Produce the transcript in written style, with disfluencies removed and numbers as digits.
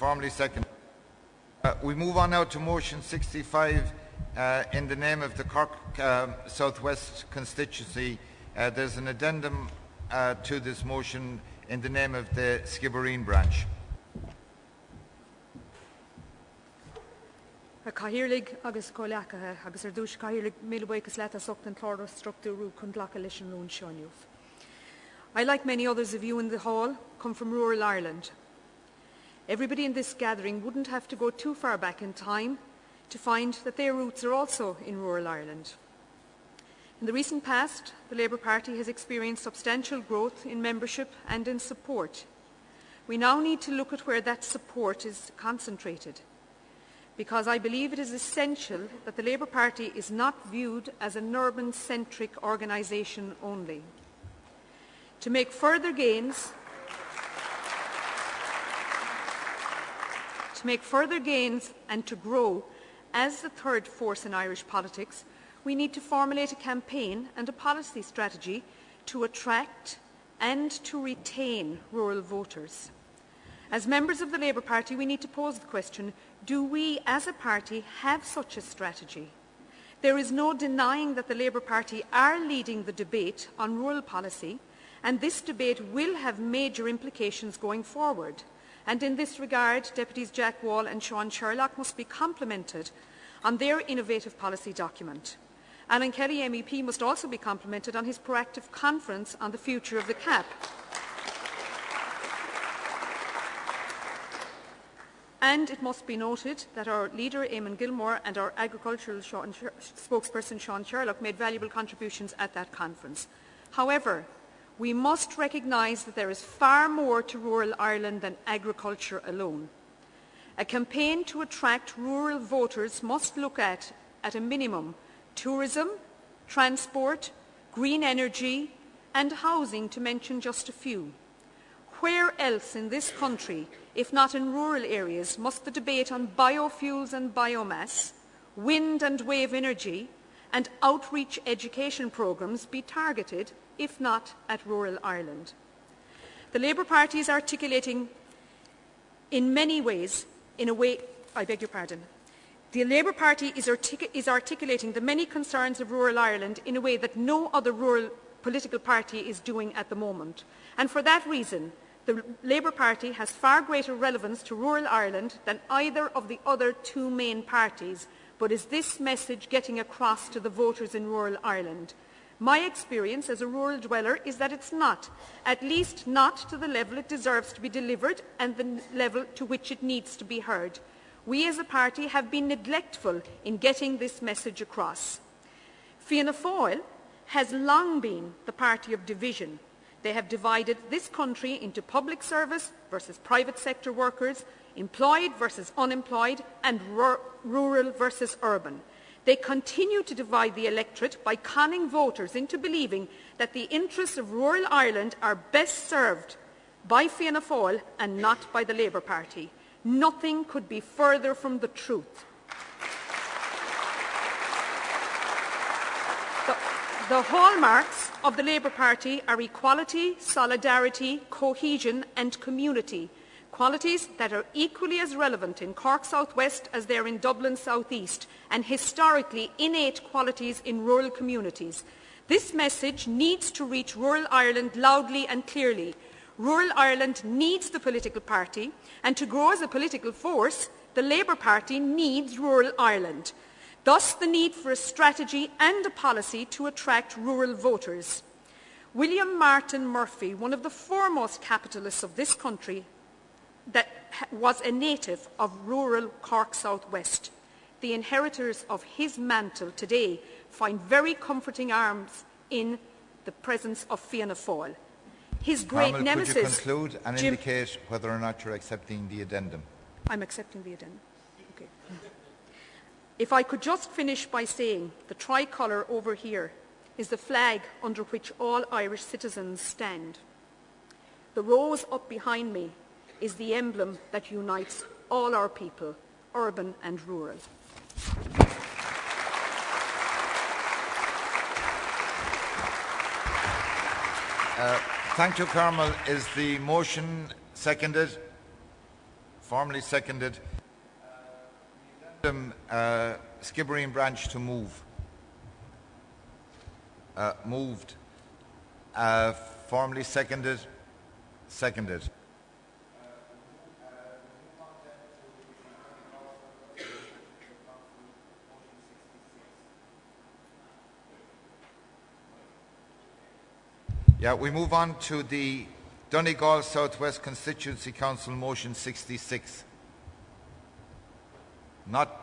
Formally second. We move on now to motion 65 in the name of the Cork Southwest constituency. There's an addendum to this motion in the name of the Skibbereen branch. Cahirlig agus Colacca agus Ardúis Cahirlig Milwake's Lata Suctan Clordo Structure Conglacalish and Loon Shonuf. I, like many others of you in the hall, come from rural Ireland. Everybody in this gathering wouldn't have to go too far back in time to find that their roots are also in rural Ireland. In the recent past, the Labour Party has experienced substantial growth in membership and in support. We now need to look at where that support is concentrated, because I believe it is essential that the Labour Party is not viewed as an urban-centric organisation only. To make further gains and to grow as the third force in Irish politics, we need to formulate a campaign and a policy strategy to attract and to retain rural voters. As members of the Labour Party, we need to pose the question, do we as a party have such a strategy? There is no denying that the Labour Party are leading the debate on rural policy, and this debate will have major implications going forward. And in this regard, Deputies Jack Wall and Sean Sherlock must be complimented on their innovative policy document. Alan Kelly MEP must also be complimented on his proactive conference on the future of the CAP. And it must be noted that our leader, Eamon Gilmore, and our agricultural spokesperson, Sean Sherlock, made valuable contributions at that conference. However, we must recognise that there is far more to rural Ireland than agriculture alone. A campaign to attract rural voters must look at a minimum, tourism, transport, green energy and housing, to mention just a few. Where else in this country, if not in rural areas, must the debate on biofuels and biomass, wind and wave energy and outreach education programmes be targeted, if not at rural Ireland? The Labour Party is articulating in many ways, the Labour Party is articulating the many concerns of rural Ireland in a way that no other rural political party is doing at the moment. And for that reason, the Labour Party has far greater relevance to rural Ireland than either of the other two main parties. But is this message getting across to the voters in rural Ireland? My experience as a rural dweller is that it's not, at least not to the level it deserves to be delivered and the level to which it needs to be heard. We as a party have been neglectful in getting this message across. Fianna Fáil has long been the party of division. They have divided this country into public service versus private sector workers, employed versus unemployed, and rural versus urban. They continue to divide the electorate by conning voters into believing that the interests of rural Ireland are best served by Fianna Fáil and not by the Labour Party. Nothing could be further from the truth. The hallmarks of the Labour Party are equality, solidarity, cohesion and community, qualities that are equally as relevant in Cork South West as they are in Dublin South East, and historically innate qualities in rural communities. This message needs to reach rural Ireland loudly and clearly. Rural Ireland needs the political party, and to grow as a political force, the Labour Party needs rural Ireland. Thus, the need for a strategy and a policy to attract rural voters. William Martin Murphy, one of the foremost capitalists of this country, that was a native of rural Cork South West. The inheritors of his mantle today find very comforting arms in the presence of Fianna Fáil. His great nemesis... Could you conclude and indicate whether or not you're accepting the addendum? I'm accepting the addendum. Okay. If I could just finish by saying the tricolour over here is the flag under which all Irish citizens stand. The rose up behind me is the emblem that unites all our people, urban and rural. Thank you, Carmel. Is the motion seconded? formally seconded. Skibbereen branch to move. Moved. Formally seconded. Seconded. Yeah, we move on to the Donegal Southwest Constituency Council motion 66. Not